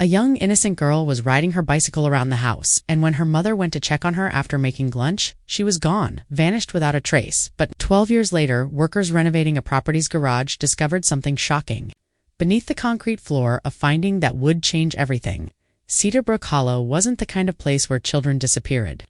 A young, innocent girl was riding her bicycle around the house, and when her mother went to check on her after making lunch, she was gone, vanished without a trace. But 12 years later, workers renovating a property's garage discovered something shocking. Beneath the concrete floor, a finding that would change everything. Cedar Brook Hollow wasn't the kind of place where children disappeared.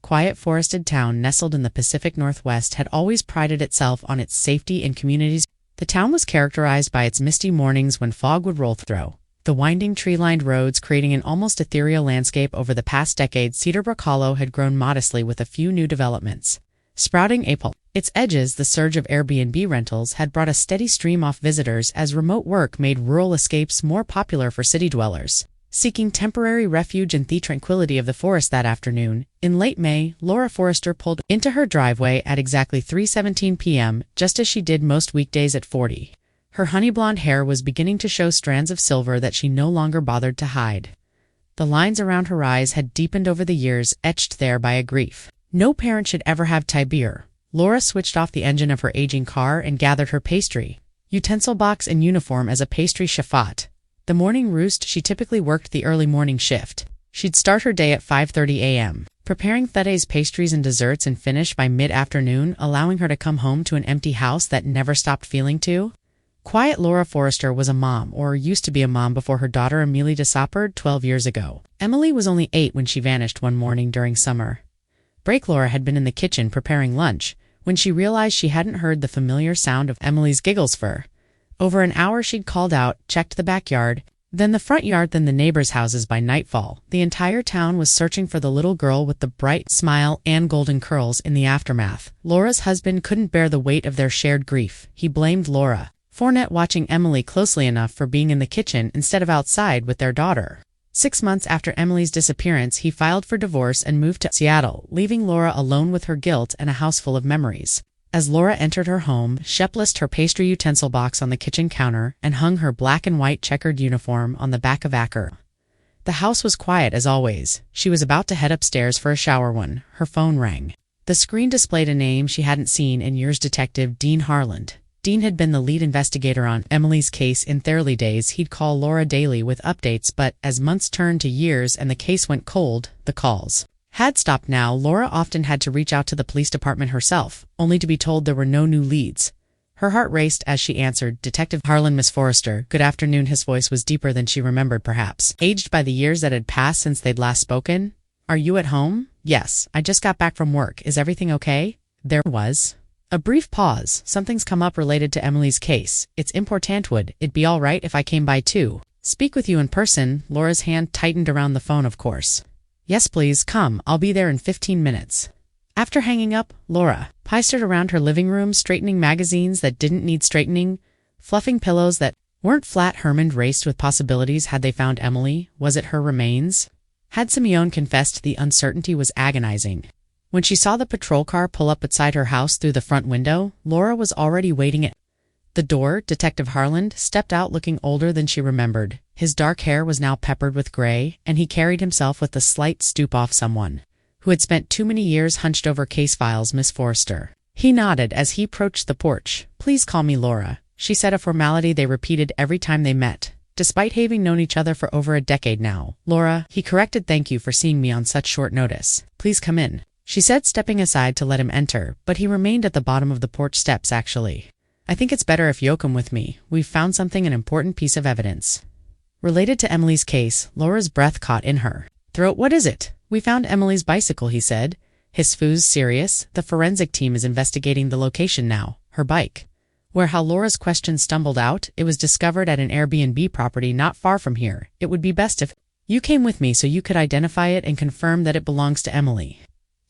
Quiet forested town nestled in the Pacific Northwest had always prided itself on its safety in communities. The town was characterized by its misty mornings when fog would roll through the winding tree-lined roads, creating an almost ethereal landscape. Over the past decade, Cedar Brook Hollow had grown modestly with a few new developments. Sprouting April. Its edges, the surge of Airbnb rentals, had brought a steady stream of visitors as remote work made rural escapes more popular for city dwellers. Seeking temporary refuge in the tranquility of the forest that afternoon, in late May, Laura Forrester pulled into her driveway at exactly 3:17 p.m., just as she did most weekdays at 40. Her honey blonde hair was beginning to show strands of silver that she no longer bothered to hide. The lines around her eyes had deepened over the years, etched there by a grief no parent should ever have Tibere. Laura switched off the engine of her aging car and gathered her pastry utensil box and uniform as a pastry chefette. The morning roost, she typically worked the early morning shift. She'd start her day at 5:30 a.m., preparing Thursday's pastries and desserts and finish by mid-afternoon, allowing her to come home to an empty house that never stopped feeling too. Quiet Laura Forrester was a mom, or used to be a mom, before her daughter Emily disappeared 12 years ago. Emily was only 8 when she vanished one morning during summer break. Laura had been in the kitchen preparing lunch when she realized she hadn't heard the familiar sound of Emily's giggles for over an hour. She'd called out, checked the backyard, then the front yard, then the neighbors' houses. By nightfall, the entire town was searching for the little girl with the bright smile and golden curls. In the aftermath, Laura's husband couldn't bear the weight of their shared grief. He blamed Laura Fornet watching Emily closely enough for being in the kitchen instead of outside with their daughter. 6 months after Emily's disappearance, he filed for divorce and moved to Seattle, leaving Laura alone with her guilt and a house full of memories. As Laura entered her home, she placed her pastry utensil box on the kitchen counter and hung her black and white checkered uniform on the back of Acker. The house was quiet as always. She was about to head upstairs for a shower when her phone rang. The screen displayed a name she hadn't seen in years: Detective Dean Harland. Dean had been the lead investigator on Emily's case in the early days. He'd call Laura daily with updates, but as months turned to years and the case went cold, the calls had stopped. Now, Laura often had to reach out to the police department herself, only to be told there were no new leads. Her heart raced as she answered, "Detective Harlan, Miss Forrester. Good afternoon." His voice was deeper than she remembered, perhaps aged by the years that had passed since they'd last spoken. "Are you at home?" "Yes, I just got back from work. Is everything okay?" There was a brief pause. "Something's come up related to Emily's case. It's important. Would it be all right if I came by to speak with you in person?" Laura's hand tightened around the phone. "Of course. Yes, please come. I'll be there in 15 minutes. After hanging up, Laura paced around her living room, straightening magazines that didn't need straightening, fluffing pillows that weren't flat. Herman raced with possibilities. Had they found Emily? Was it her remains? Had Simeon confessed? The uncertainty was agonizing. When she saw the patrol car pull up beside her house through the front window, Laura was already waiting at the door. Detective Harland stepped out, looking older than she remembered. His dark hair was now peppered with gray, and he carried himself with the slight stoop of someone who had spent too many years hunched over case files. "Miss Forrester." He nodded as he approached the porch. "Please call me Laura," she said, a formality they repeated every time they met, despite having known each other for over a decade now. "Laura," he corrected. "Thank you for seeing me on such short notice." "Please come in," she said, stepping aside to let him enter, but he remained at the bottom of the porch steps. "Actually, I think it's better if you come with me. We've found something, an important piece of evidence related to Emily's case." Laura's breath caught in her throat. "What is it?" "We found Emily's bicycle," he said, his fuzz serious. "The forensic team is investigating the location now." "Her bike?" Where how Laura's question stumbled out. "It was discovered at an Airbnb property not far from here. It would be best if you came with me so you could identify it and confirm that it belongs to Emily."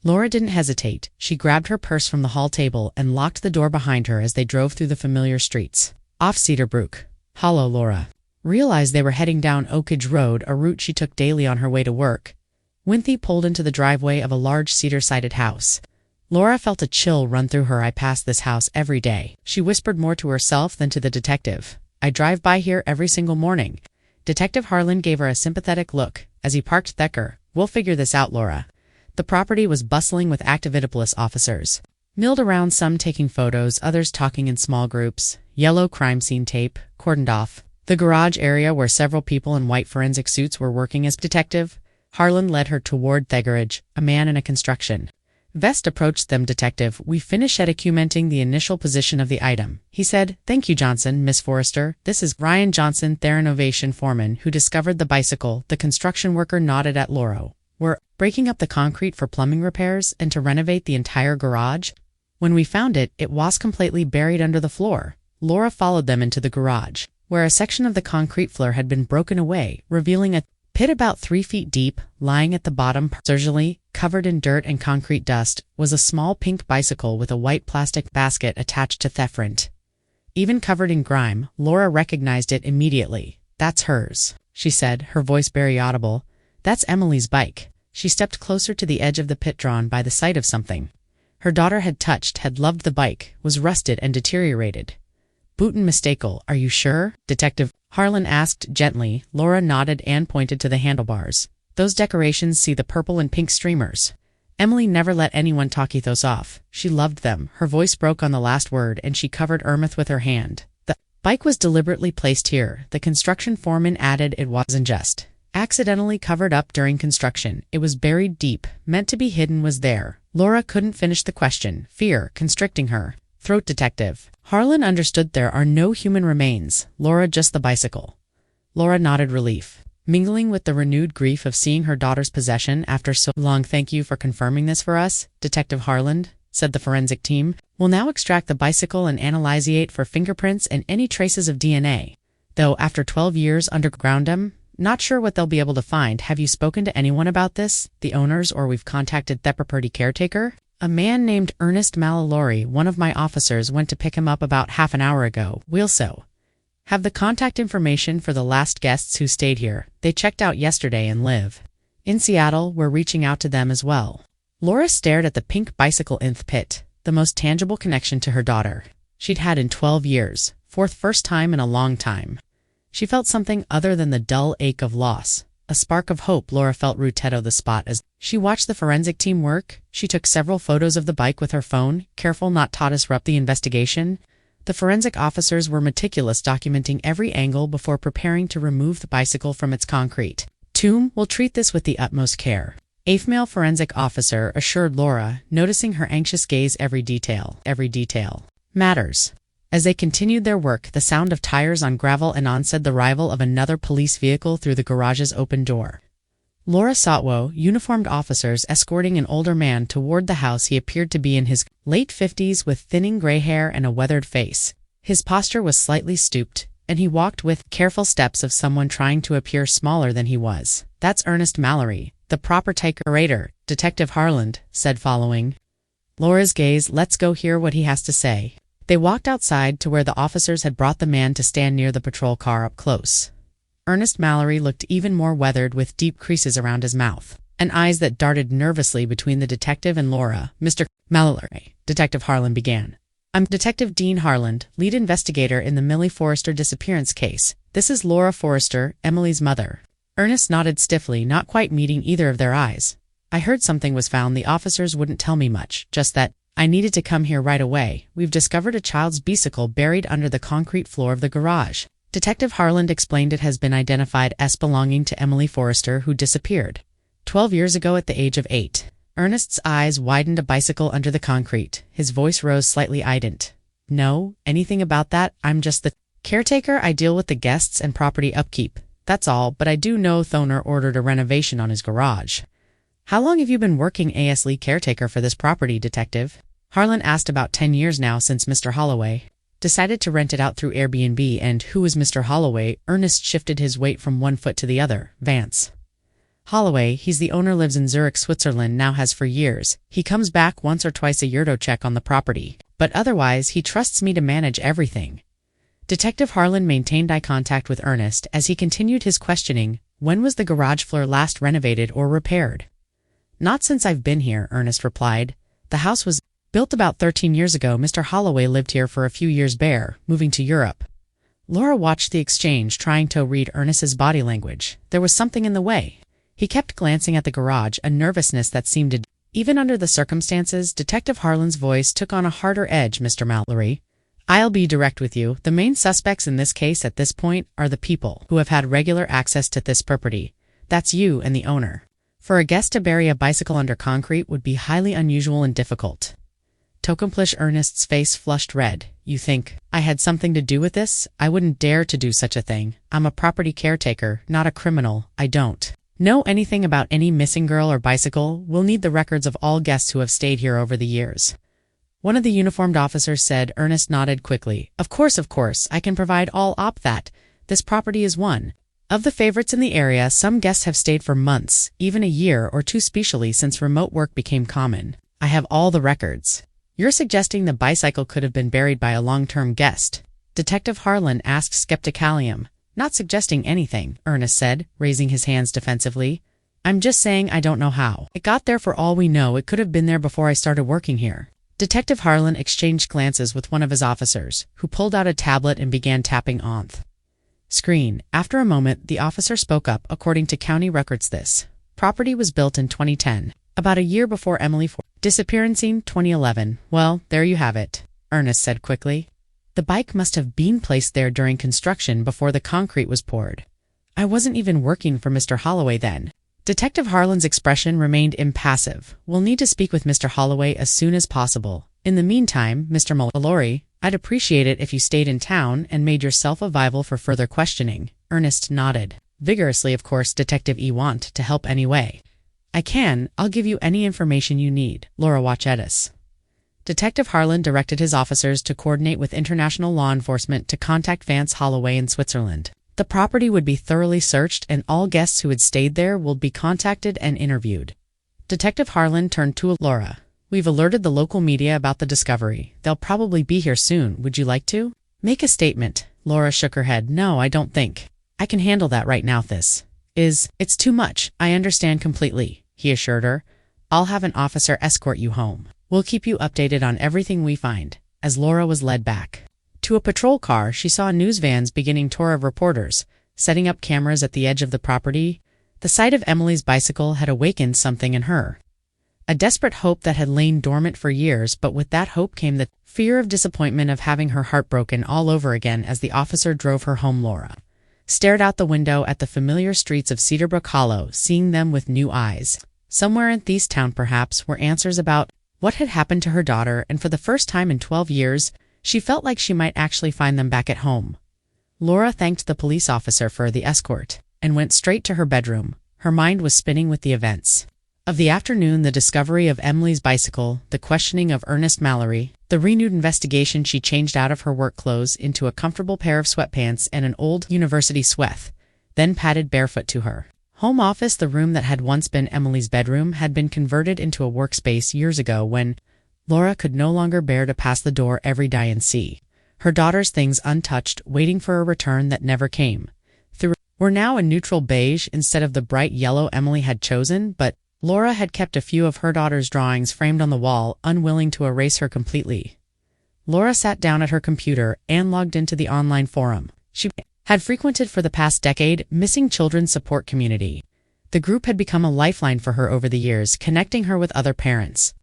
Laura didn't hesitate. She grabbed her purse from the hall table and locked the door behind her as they drove through the familiar streets. Off Cedar Brook Hollow, Laura realized they were heading down Oakage Road, a route she took daily on her way to work. Winthy pulled into the driveway of a large cedar-sided house. Laura felt a chill run through her. "I pass this house every day," she whispered, more to herself than to the detective. "I drive by here every single morning." Detective Harlan gave her a sympathetic look as he parked Thacker. "We'll figure this out, Laura." The property was bustling with active Indianapolis officers, milled around, some taking photos, others talking in small groups. Yellow crime scene tape, cordoned off, The garage area where several people in white forensic suits were working as Detective Harlan led her toward Thegeridge, a man in a construction vest approached them. Detective, we finish at documenting the initial position of the item. He said, thank you, Johnson, Miss Forrester. This is Ryan Johnson, the renovation foreman, who discovered the bicycle. The construction worker nodded at Laura. We're breaking up the concrete for plumbing repairs and to renovate the entire garage. When we found it, it was completely buried under the floor. Laura followed them into the garage, where a section of the concrete floor had been broken away, revealing a pit about 3 feet deep. Lying at the bottom, partially covered in dirt and concrete dust, was a small pink bicycle with a white plastic basket attached to the front. Even covered in grime, Laura recognized it immediately. That's hers, she said, her voice barely audible. That's Emily's bike. She stepped closer to the edge of the pit, drawn by the sight of something her daughter had loved the bike, was rusted and deteriorated. Bootin' mistakable, are you sure? Detective Harlan asked gently. Laura nodded and pointed to the handlebars. Those decorations, see the purple and pink streamers. Emily never let anyone talk those off. She loved them. Her voice broke on the last word, and she covered Irmith with her hand. The bike was deliberately placed here, the construction foreman added. It wasn't just accidentally covered up during construction. It was buried deep, meant to be hidden. Was there? Laura couldn't finish the question, fear constricting her throat. Detective Harlan understood. There are no human remains, Laura, just the bicycle. Laura nodded, relief mingling with the renewed grief of seeing her daughter's possession after so long. Thank you for confirming this for us, Detective Harlan, said the forensic team. We'll now extract the bicycle and analyze it for fingerprints and any traces of DNA. Though after 12 years underground, I'm not sure what they'll be able to find. Have you spoken to anyone about this, the owners, or we've contacted the property caretaker? A man named Ernest Mallory, one of my officers, went to pick him up about half an hour ago. We'll have the contact information for the last guests who stayed here. They checked out yesterday and live in Seattle. We're reaching out to them as well. Laura stared at the pink bicycle in the pit, the most tangible connection to her daughter she'd had in 12 years, for the first time in a long time. She felt something other than the dull ache of loss. A spark of hope. Laura felt rooted on the spot as she watched the forensic team work. She took several photos of the bike with her phone, careful not to disrupt the investigation. The forensic officers were meticulous, documenting every angle before preparing to remove the bicycle from its concrete tomb. We'll treat this with the utmost care, a female forensic officer assured Laura, noticing her anxious gaze. Every detail matters. As they continued their work, the sound of tires on gravel and onset the arrival of another police vehicle through the garage's open door. Laura saw uniformed officers escorting an older man toward the house. He appeared to be in his late 50s with thinning gray hair and a weathered face. His posture was slightly stooped, and he walked with careful steps of someone trying to appear smaller than he was. That's Ernest Mallory, the property curator, Detective Harlan said, following Laura's gaze. Let's go hear what he has to say. They walked outside to where the officers had brought the man to stand near the patrol car. Up close, Ernest Mallory looked even more weathered, with deep creases around his mouth and eyes that darted nervously between the detective and Laura. Mr. Mallory, Detective Harlan began. I'm Detective Dean Harlan, lead investigator in the Millie Forrester disappearance case. This is Laura Forrester, Emily's mother. Ernest nodded stiffly, not quite meeting either of their eyes. I heard something was found. The officers wouldn't tell me much, just that I needed to come here right away. We've discovered a child's bicycle buried under the concrete floor of the garage. Detective Harlan explained. It has been identified as belonging to Emily Forrester, who disappeared 12 years ago at the age of 8. Ernest's eyes widened. A bicycle under the concrete. His voice rose slightly. I didn't know anything about that. I'm just the caretaker. I deal with the guests and property upkeep. That's all, but I do know the owner ordered a renovation on his garage. How long have you been working as lead caretaker for this property, Detective? Harlan asked. About 10 years now, since Mr. Holloway decided to rent it out through Airbnb. And who is Mr. Holloway? Ernest shifted his weight from one foot to the other. Vance Holloway, he's the owner, lives in Zurich, Switzerland, now has for years. He comes back once or twice a year to check on the property, but otherwise he trusts me to manage everything. Detective Harlan maintained eye contact with Ernest as he continued his questioning. When was the garage floor last renovated or repaired? Not since I've been here, Ernest replied. The house was built about 13 years ago. Mr. Holloway lived here for a few years moving to Europe. Laura watched the exchange, trying to read Ernest's body language. There was something in the way he kept glancing at the garage, a nervousness that seemed to, even under the circumstances. Detective Harlan's voice took on a harder edge. Mr. Mallory, I'll be direct with you. The main suspects in this case at this point are the people who have had regular access to this property. That's you and the owner. For a guest to bury a bicycle under concrete would be highly unusual and difficult. Tocumplish Ernest's face flushed red. You think I had something to do with this? I wouldn't dare to do such a thing. I'm a property caretaker, not a criminal. I don't know anything about any missing girl or bicycle. We'll need the records of all guests who have stayed here over the years. One of the uniformed officers said. Ernest nodded quickly. Of course, I can provide all op that. This property is one of the favorites in the area. Some guests have stayed for months, even a year or two, especially since remote work became common. I have all the records. You're suggesting the bicycle could have been buried by a long-term guest? Detective Harlan asked skepticalium. Not suggesting anything, Ernest said, raising his hands defensively. I'm just saying I don't know how. It got there. For all we know, it could have been there before I started working here. Detective Harlan exchanged glances with one of his officers, who pulled out a tablet and began tapping on the screen. After a moment, the officer spoke up. According to county records, this property was built in 2010, about a year before Emily disappearance. 2011. Well, there you have it, Ernest said quickly. The bike must have been placed there during construction before the concrete was poured. I wasn't even working for Mr. Holloway then. Detective Harlan's expression remained impassive. We'll need to speak with Mr. Holloway as soon as possible. In the meantime, Mr. Mallory, I'd appreciate it if you stayed in town and made yourself available for further questioning. Ernest nodded vigorously. Of course, Detective E. Want to help anyway I can. I'll give you any information you need. Laura Watchetis. Detective Harlan directed his officers to coordinate with international law enforcement to contact Vance Holloway in Switzerland. The property would be thoroughly searched and all guests who had stayed there will be contacted and interviewed. Detective Harlan turned to Laura. We've alerted the local media about the discovery. They'll probably be here soon. Would you like to make a statement? Laura shook her head. No, I don't think I can handle that right now. It's too much. I understand completely, he assured her. I'll have an officer escort you home. We'll keep you updated on everything we find. As Laura was led back to a patrol car, she saw news vans beginning tour of reporters, setting up cameras at the edge of the property. The sight of Emily's bicycle had awakened something in her. A desperate hope that had lain dormant for years, but with that hope came the fear of disappointment of having her heart broken all over again. As the officer drove her home, Laura stared out the window at the familiar streets of Cedarbrook Hollow, seeing them with new eyes. Somewhere in Town perhaps were answers about what had happened to her daughter, and for the first time in 12 years, she felt like she might actually find them back at home. Laura thanked the police officer for the escort and went straight to her bedroom. Her mind was spinning with the events of the afternoon, the discovery of Emily's bicycle, the questioning of Ernest Mallory, the renewed investigation. She changed out of her work clothes into a comfortable pair of sweatpants and an old university sweater, then padded barefoot to her home office. The room that had once been Emily's bedroom had been converted into a workspace years ago when Laura could no longer bear to pass the door every day and see her daughter's things untouched, waiting for a return that never came. Were now a neutral beige instead of the bright yellow Emily had chosen, but Laura had kept a few of her daughter's drawings framed on the wall, unwilling to erase her completely. Laura sat down at her computer and logged into the online forum she had frequented for the past decade, Missing Children Support Community. The group had become a lifeline for her over the years, connecting her with other parents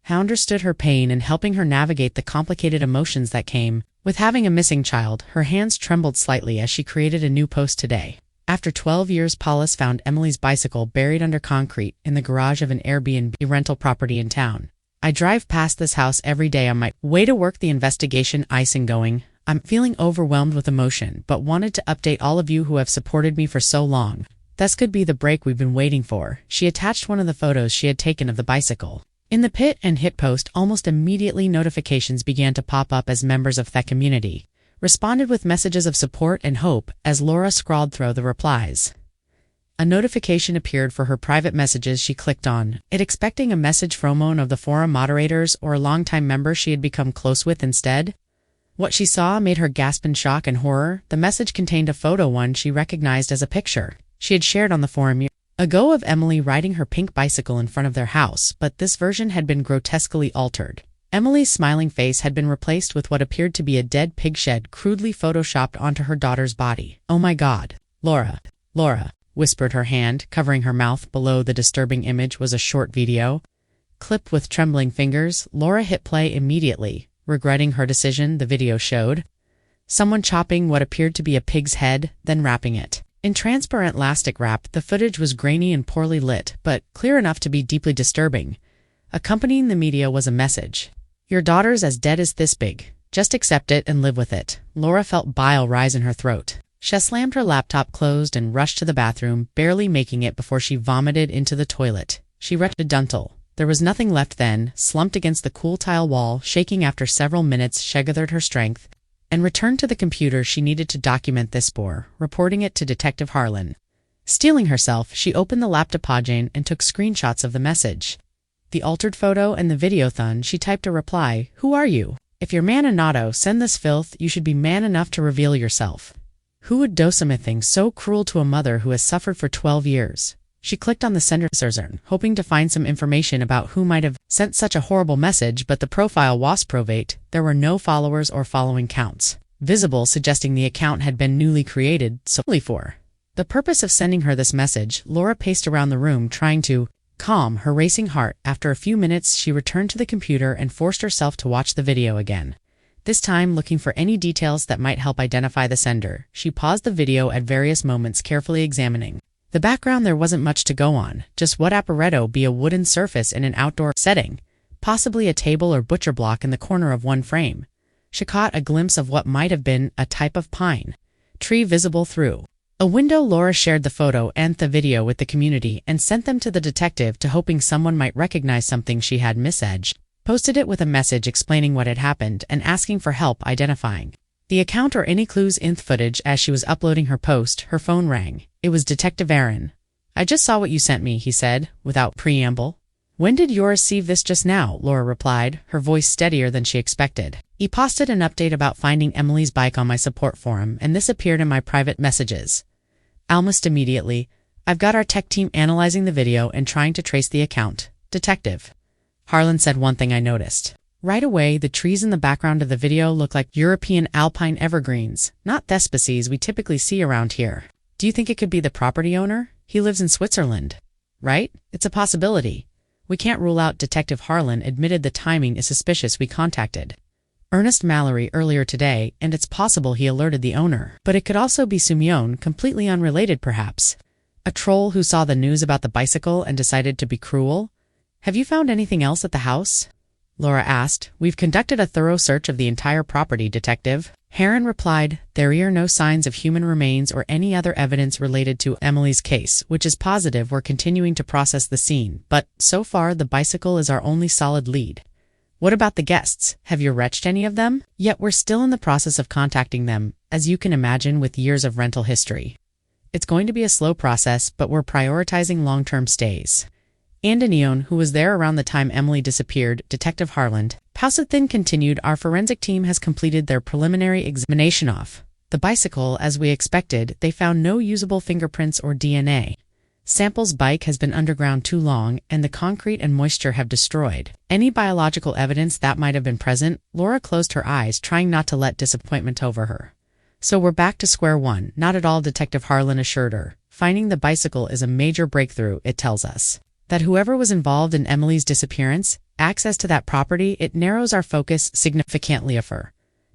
who understood her pain and helping her navigate the complicated emotions that came with having a missing child. Her hands trembled slightly as she created a new post today. After 12 years, Paulus found Emily's bicycle buried under concrete in the garage of an Airbnb rental property in town. I drive past this house every day on my way to work. The investigation icing going. I'm feeling overwhelmed with emotion, but wanted to update all of you who have supported me for so long. This could be the break we've been waiting for. She attached one of the photos she had taken of the bicycle. In the pit and hit post, almost immediately notifications began to pop up as members of the community responded with messages of support and hope. As Laura scrolled through the replies, a notification appeared for her private messages. She clicked on it, expecting a message from one of the forum moderators or a longtime member she had become close with. Instead, what she saw made her gasp in shock and horror. The message contained a photo, one she recognized as a picture she had shared on the forum years ago of Emily riding her pink bicycle in front of their house, but this version had been grotesquely altered. Emily's smiling face had been replaced with what appeared to be a dead pig shed crudely photoshopped onto her daughter's body. Oh my God. Laura, whispered her hand, covering her mouth. Below the disturbing image was a short video. Clipped with trembling fingers, Laura hit play immediately, regretting her decision, the video showed. Someone chopping what appeared to be a pig's head, then wrapping it in transparent elastic wrap. The footage was grainy and poorly lit, but clear enough to be deeply disturbing. Accompanying the media was a message. "Your daughter's as dead as this big. Just accept it and live with it." Laura felt bile rise in her throat. She slammed her laptop closed and rushed to the bathroom, barely making it before she vomited into the toilet. She retched a duntal. There was nothing left then. Slumped against the cool tile wall, shaking after several minutes, she gathered her strength and returned to the computer she needed to document this spore, reporting it to Detective Harlan. Steeling herself, she opened the laptop page and took screenshots of the message. The altered photo and the videothon. She typed a reply, "Who are you? If you're man enough, send this filth, you should be man enough to reveal yourself. Who would do something so cruel to a mother who has suffered for 12 years? She clicked on the sender button, hoping to find some information about who might have sent such a horrible message, but the profile was private. There were no followers or following counts visible, suggesting the account had been newly created solely for the purpose of sending her this message. Laura paced around the room, trying to calm her racing heart. After a few minutes, she returned to the computer and forced herself to watch the video again, this time looking for any details that might help identify the sender. She paused the video at various moments, carefully examining the background. There wasn't much to go on, just what appeared be a wooden surface in an outdoor setting, possibly a table or butcher block in the corner of one frame. She caught a glimpse of what might have been a type of pine tree visible through a window. Laura shared the photo and the video with the community and sent them to the detective, hoping someone might recognize something she had missed. Posted it with a message explaining what had happened and asking for help identifying the account or any clues in the footage. As she was uploading her post, her phone rang. It was Detective Aaron. "I just saw what you sent me," he said, without preamble. "When did you receive this?" "Just now," Laura replied, her voice steadier than she expected. "He posted an update about finding Emily's bike on my support forum, and this appeared in my private messages." Almost immediately, "I've got our tech team analyzing the video and trying to trace the account." Detective Harlan said, "One thing I noticed right away, the trees in the background of the video look like European alpine evergreens, not the species we typically see around here. Do you think it could be the property owner? He lives in Switzerland, right? It's a possibility. We can't rule out." Detective Harlan admitted the timing is suspicious. "We contacted Ernest Mallory earlier today, and it's possible he alerted the owner. But it could also be Simeon, completely unrelated perhaps. A troll who saw the news about the bicycle and decided to be cruel." "Have you found anything else at the house?" Laura asked. "We've conducted a thorough search of the entire property, Detective." Heron replied, "There are no signs of human remains or any other evidence related to Emily's case, which is positive. We're continuing to process the scene, but so far the bicycle is our only solid lead." "What about the guests? Have you reached any of them?" "Yet we're still in the process of contacting them, as you can imagine with years of rental history. It's going to be a slow process, but we're prioritizing long-term stays." "And Neon, who was there around the time Emily disappeared," Detective Harlan Pousethin continued, "Our forensic team has completed their preliminary examination of the bicycle. As we expected, they found no usable fingerprints or DNA samples. Bike has been underground too long, and the concrete and moisture have destroyed any biological evidence that might have been present." Laura closed her eyes, trying not to let disappointment over her. "So we're back to square one." "Not at all," Detective Harlan assured her. "Finding the bicycle is a major breakthrough. It tells us that whoever was involved in Emily's disappearance, access to that property, it narrows our focus significantly."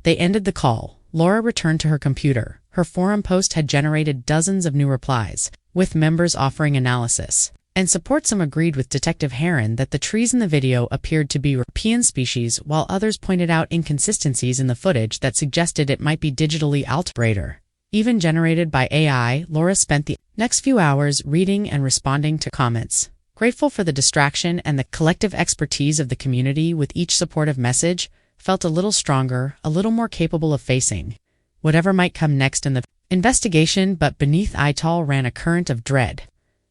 They ended the call. Laura returned to her computer. Her forum post had generated dozens of new replies, with members offering analysis and support. Some agreed with Detective Heron that the trees in the video appeared to be European species, while others pointed out inconsistencies in the footage that suggested it might be digitally altered, even generated by AI. Laura spent the next few hours reading and responding to comments, grateful for the distraction and the collective expertise of the community. With each supportive message, felt a little stronger, a little more capable of facing whatever might come next in the investigation. But beneath it all ran a current of dread.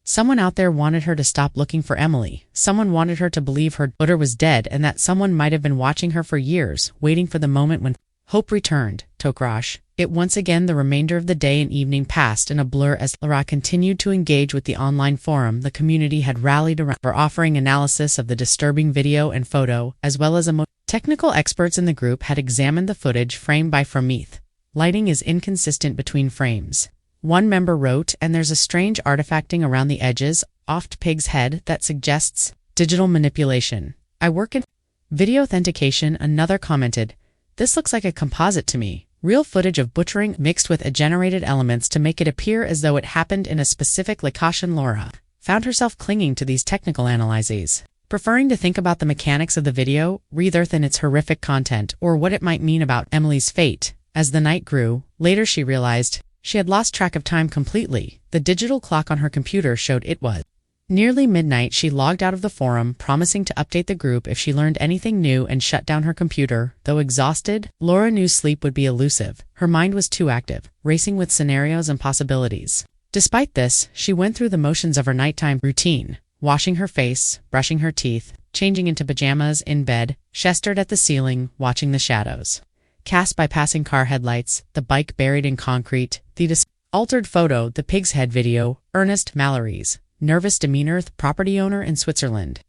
Someone out there wanted her to stop looking for Emily. Someone wanted her to believe her daughter was dead, and that someone might have been watching her for years, waiting for the moment when hope returned. Tokrash. It once again, the remainder of the day and evening passed in a blur as Laura continued to engage with the online forum. The community had rallied around for offering analysis of the disturbing video and photo, as well as technical experts in the group had examined the footage frame by frame. "Lighting is inconsistent between frames," one member wrote, "and there's a strange artifacting around the edges, oft pig's head, that suggests digital manipulation. I work in Video authentication. Another commented, "This looks like a composite to me. Real footage of butchering mixed with generated elements to make it appear as though it happened in a specific location." Laura found herself clinging to these technical analyses, preferring to think about the mechanics of the video rather than its horrific content or what it might mean about Emily's fate. As the night grew, later she realized she had lost track of time completely. The digital clock on her computer showed it was nearly midnight. She logged out of the forum, promising to update the group if she learned anything new, and shut down her computer. Though exhausted, Laura knew sleep would be elusive. Her mind was too active, racing with scenarios and possibilities. Despite this, she went through the motions of her nighttime routine, washing her face, brushing her teeth, changing into pajamas in bed. She stared at the ceiling, watching the shadows cast by passing car headlights, the bike buried in concrete, the altered photo, the pig's head video, Ernest Mallory's nervous demeanor, the property owner in Switzerland.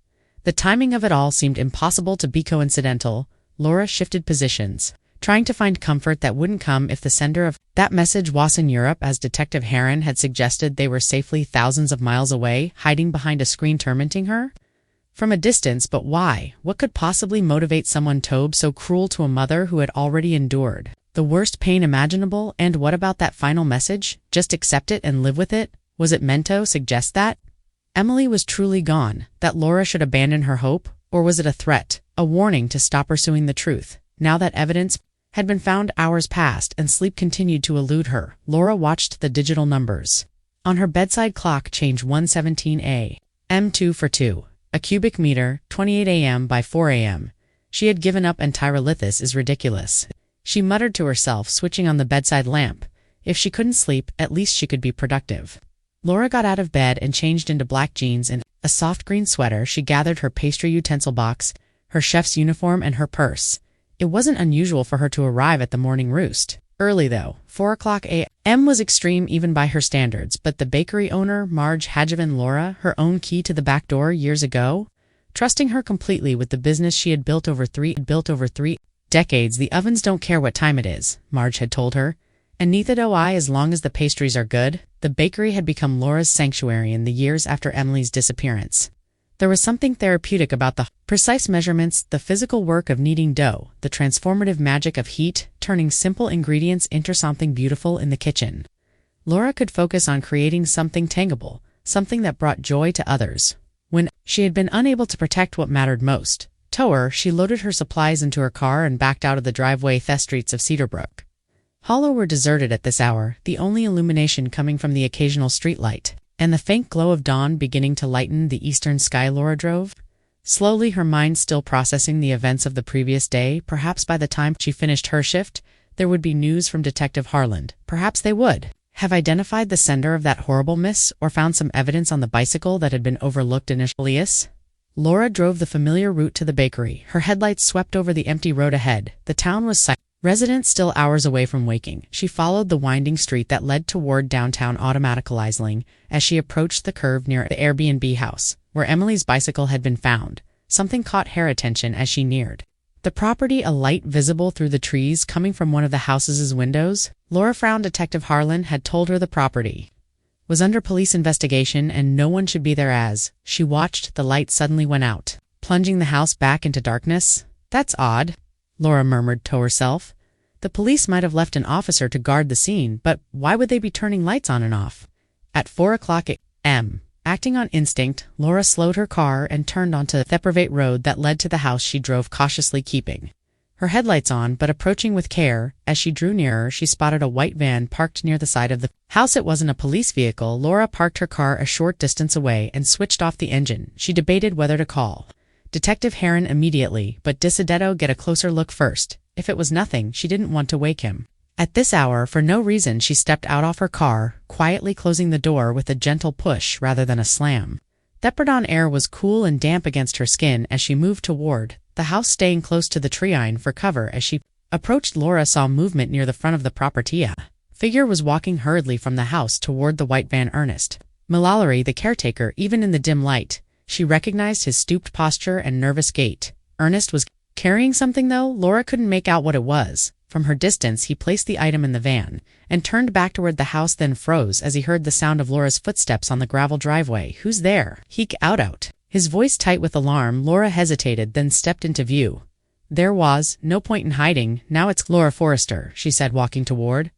The timing of it all seemed impossible to be coincidental. Laura shifted positions, trying to find comfort that wouldn't come if the sender of that message was in Europe, as Detective Heron had suggested. They were safely thousands of miles away, hiding behind a screen tormenting her from a distance. But why? What could possibly motivate someone so cruel to a mother who had already endured the worst pain imaginable? And what about that final message? Just accept it and live with it? Was it meant to suggest that Emily was truly gone, that Laura should abandon her hope? Or was it a threat, a warning to stop pursuing the truth? Now that evidence had been found, hours passed and sleep continued to elude her. Laura watched the digital numbers on her bedside clock change. 1:17 a.m. 2 for 2. A cubic meter, 28 a.m. by 4 a.m. She had given up entirely. This is ridiculous, she muttered to herself, switching on the bedside lamp. If she couldn't sleep, at least she could be productive. Laura got out of bed and changed into black jeans and a soft green sweater. She gathered her pastry utensil box, her chef's uniform, and her purse. It wasn't unusual for her to arrive at the morning roost early, though. 4 a.m. was extreme even by her standards, but the bakery owner, Marge, had given Laura her own key to the back door years ago, trusting her completely with the business she had built over three decades. "The ovens don't care what time it is," Marge had told her, "and neither do I, as long as the pastries are good." The bakery had become Laura's sanctuary in the years after Emily's disappearance. There was something therapeutic about the precise measurements, the physical work of kneading dough, the transformative magic of heat, turning simple ingredients into something beautiful in the kitchen. Laura could focus on creating something tangible, something that brought joy to others. When she had been unable to protect what mattered most to her, she loaded her supplies into her car and backed out of the driveway. The streets of Cedarbrook Hollow were deserted at this hour, the only illumination coming from the occasional streetlight and the faint glow of dawn beginning to lighten the eastern sky. Laura drove slowly, her mind still processing the events of the previous day. Perhaps by the time she finished her shift, there would be news from Detective Harland. Perhaps they would have identified the sender of that horrible miss, or found some evidence on the bicycle that had been overlooked initially. Laura drove the familiar route to the bakery. Her headlights swept over the empty road ahead. The town was silent. Residents still hours away from waking. She followed the winding street that led toward downtown automatically. As she approached the curve near the Airbnb house, where Emily's bicycle had been found, something caught her attention as she neared the property, a light visible through the trees coming from one of the house's windows. Laura frowned. Detective Harlan had told her the property was under police investigation and no one should be there. As she watched, the light suddenly went out, plunging the house back into darkness. "That's odd," Laura murmured to herself. The police might have left an officer to guard the scene, but why would they be turning lights on and off at 4 a.m.? Acting on instinct, Laura slowed her car and turned onto the private road that led to the house. She drove cautiously, keeping her headlights on but approaching with care. As she drew nearer, she spotted a white van parked near the side of the house. It wasn't a police vehicle. Laura parked her car a short distance away and switched off the engine. She debated whether to call Detective Heron immediately, but decided get a closer look first. If it was nothing, she didn't want to wake him at this hour for no reason. She stepped out of her car, quietly closing the door with a gentle push rather than a slam. The Perdon air was cool and damp against her skin as she moved toward the house, staying close to the tree for cover. As she approached, Laura saw movement near the front of the property. A figure was walking hurriedly from the house toward the white van. Ernest Mallory, the caretaker. Even in the dim light, she recognized his stooped posture and nervous gait. Ernest was carrying something, though Laura couldn't make out what it was. From her distance, he placed the item in the van and turned back toward the house, then froze as he heard the sound of Laura's footsteps on the gravel driveway. "Who's there?" he out. His voice tight with alarm. Laura hesitated, then stepped into view. There was no point in hiding. Now it's Laura Forrester, she said, walking toward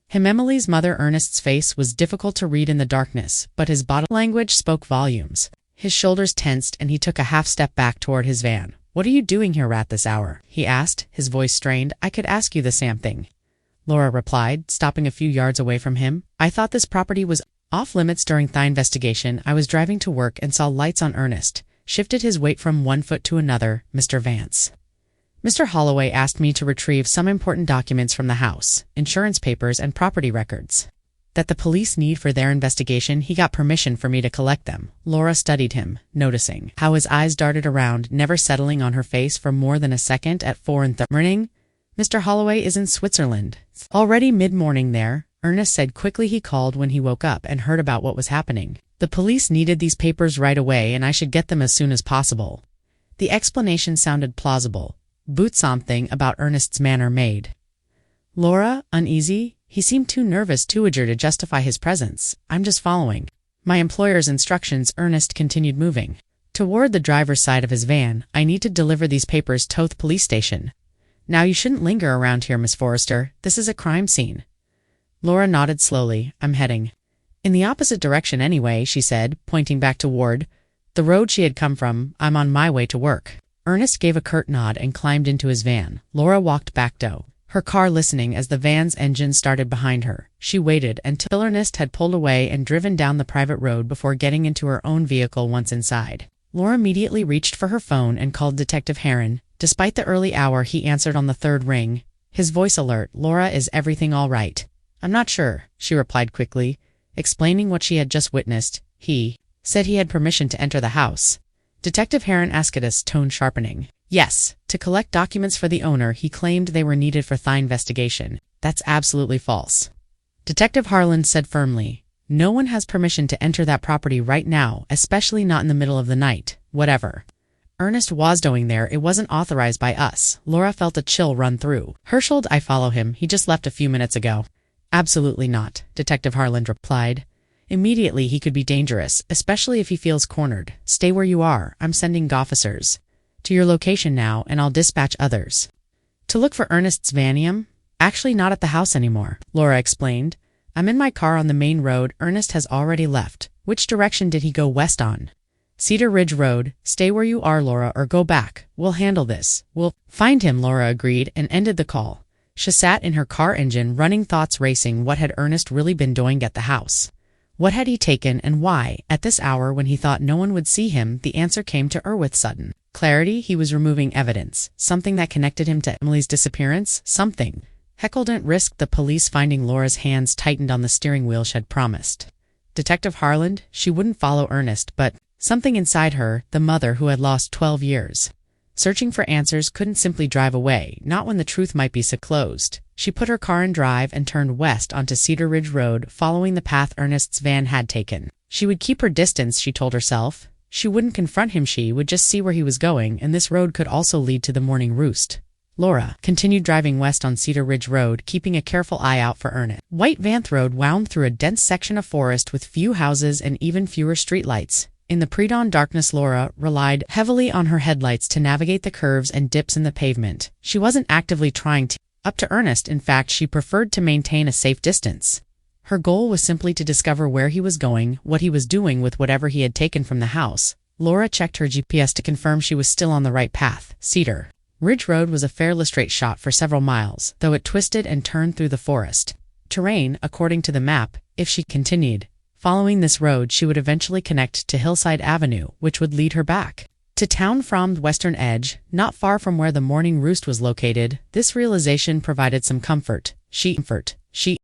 him. Emily's mother Ernest's face was difficult to read in the darkness, but his body language spoke volumes. His shoulders tensed and he took a half step back toward his van. "What are you doing here at this hour?" he asked, his voice strained. "I could ask you the same thing," Laura replied, stopping a few yards away from him. "I thought this property was off limits during the investigation. I was driving to work and saw lights on." Ernest shifted his weight from one foot to another. "Mr. Vance, Mr. Holloway asked me to retrieve some important documents from the house, insurance papers and property records that the police need for their investigation. He got permission for me to collect them." Laura studied him, noticing how his eyes darted around, never settling on her face for more than a second. At 4 in the morning, "Mr. Holloway is in Switzerland." "Already mid-morning there," Ernest said quickly. He called when he woke up and heard about what was happening. "The police needed these papers right away and I should get them as soon as possible." The explanation sounded plausible, but something about Ernest's manner made Laura uneasy. He seemed too nervous, too eager to justify his presence. "I'm just following my employer's instructions." Ernest continued moving toward the driver's side of his van. "I need to deliver these papers to the police station. Now you shouldn't linger around here, Miss Forrester. This is a crime scene." Laura nodded slowly. "I'm heading in the opposite direction anyway," she said, pointing back toward the road she had come from. "I'm on my way to work." Ernest gave a curt nod and climbed into his van. Laura walked back to her car, listening as the van's engine started behind her. She waited until Ernest had pulled away and driven down the private road before getting into her own vehicle. Once inside, Laura immediately reached for her phone and called Detective Heron. Despite the early hour, he answered on the third ring, his voice alert. "Laura, is everything all right?" "I'm not sure," she replied quickly, explaining what she had just witnessed. "He said he had permission to enter the house." Detective Heron asked, his tone sharpening. "Yes, to collect documents for the owner. He claimed they were needed for the investigation." "That's absolutely false," Detective Harlan said firmly. "No one has permission to enter that property right now, especially not in the middle of the night. Whatever Ernest was doing there, it wasn't authorized by us." Laura felt a chill run through her shoulder. "I follow him. He just left a few minutes ago." "Absolutely not," Detective Harlan replied. "Immediately he could be dangerous, especially if he feels cornered. Stay where you are. I'm sending officers to your location now, and I'll dispatch others to look for Ernest's van. Actually not at the house anymore," Laura explained. "I'm in my car on the main road. Ernest has already left." "Which direction did he go?" "West on Cedar Ridge Road." "Stay where you are, Laura, or go back. We'll handle this. We'll find him," Laura agreed and ended the call. She sat in her car, engine running, thoughts racing. What had Ernest really been doing at the house? What had he taken and why? At this hour, when he thought no one would see him, the answer came to her with sudden clarity. He was removing evidence, something that connected him to Emily's disappearance, something he couldn't risk the police finding. Laura's hands tightened on the steering wheel. She had promised Detective Harlan she wouldn't follow Ernest, but something inside her, the mother who had lost 12 years searching for answers, couldn't simply drive away, not when the truth might be so closed. She put her car in drive and turned west onto Cedar Ridge Road, following the path Ernest's van had taken. She would keep her distance, she told herself. She wouldn't confront him, she would just see where he was going, and this road could also lead to the morning roost. Laura continued driving west on Cedar Ridge Road, keeping a careful eye out for Ernest. White Vanth Road wound through a dense section of forest with few houses and even fewer streetlights. In the pre-dawn darkness, Laura relied heavily on her headlights to navigate the curves and dips in the pavement. She wasn't actively trying to up to Ernest. In fact, she preferred to maintain a safe distance. Her goal was simply to discover where he was going, what he was doing with whatever he had taken from the house. Laura checked her GPS to confirm she was still on the right path. Cedar Ridge Road was a fairly straight shot for several miles, though it twisted and turned through the forest terrain. According to the map, if she continued following this road, she would eventually connect to Hillside Avenue, which would lead her back to town from the western edge, not far from where the morning roost was located. This realization provided some comfort. She